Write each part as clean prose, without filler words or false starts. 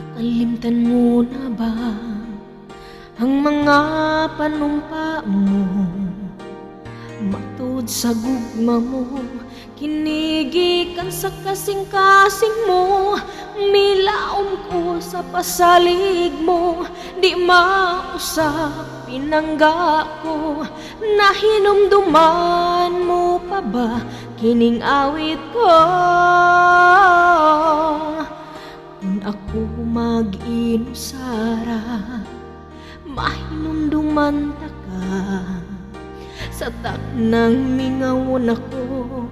Nakalimtan mo na ba ang mga panumpa mo? Matud sa gugma mo, kinigikan sa kasing-kasing mo. Milaom ko sa pasalig mo, di mausap pinangga ko. Nahinumduman mo pa ba kining awit ko? Kung ako mag-inusara, mahinumduman ta ka. Sa taknang mingawon ako,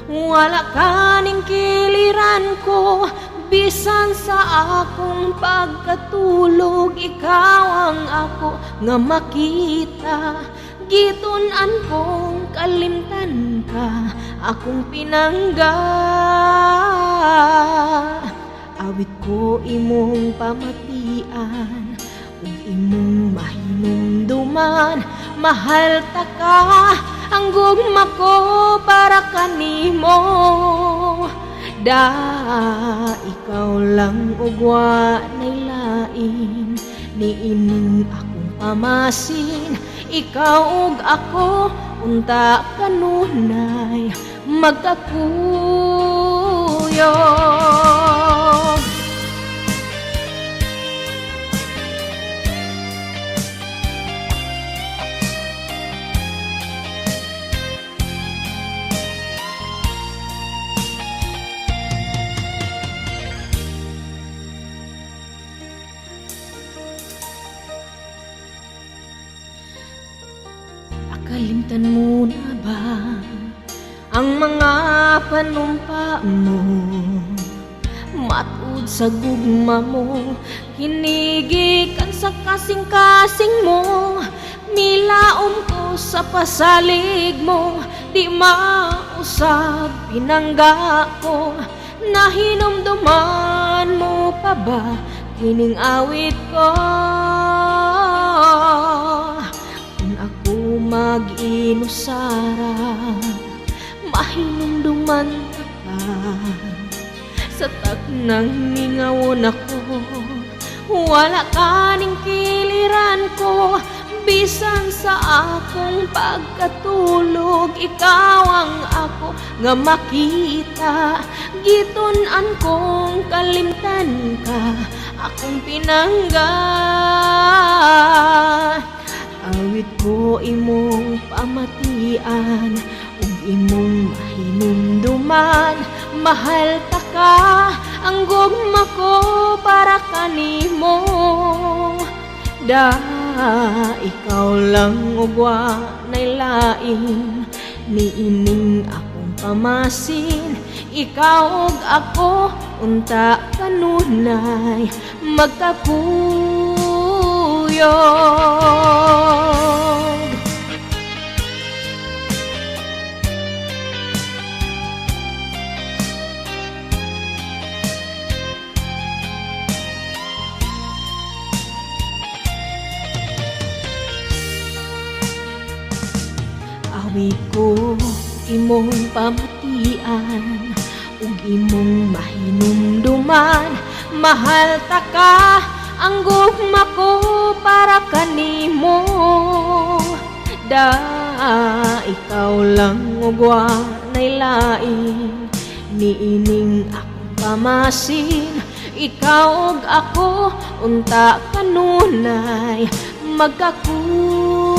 wala ka ning kiliran ko. Bisan sa akong pagkatulog, ikaw ang ako nga makita. Gitun-an kong kalimtan ka, akong pinangga. Awit ko imong pamatian, ug imong mahinumduman. Mahal ta ka, ang gugma ko para kanimo. Ikaw lang ugwa nay lain, niining akong pamasin. Ikaw ug ako, unta kanunay magkakuyog. Nakalimtan mo na ba ang mga panumpa mo? Matud sa gugma mo, kinigikan sa kasing-kasing mo. Milaom ko sa pasalig mo, di mausap pinangga ko. Nahinumduman mo pa ba kining awit ko? Mag-inusara, mahinumduman ka. Sa taknang mingawon ako, wala ka ning kiliran ko. Bisan sa akong pagkatulog, ikaw ang ako nga makita. Gitun-an kong kalimtan ka, akong pinangga. Awit ko imong pamatian, ug imong mahinumduman. Mahal ta ka, ang gugma ko para kanimo. Ikaw lang ugwa nay lain, niining akong pamasin. Ikaw ug ako, unta kanunay magkakuyog. Awit ko imong pamatian, ug imong mahinumduman. Mahal ta ka, ang gugma ko para kanimo. Ikaw lang ugwa nay lain, niining akong pamasin. Ikaw ug ako, unta kanunay magkakuyog.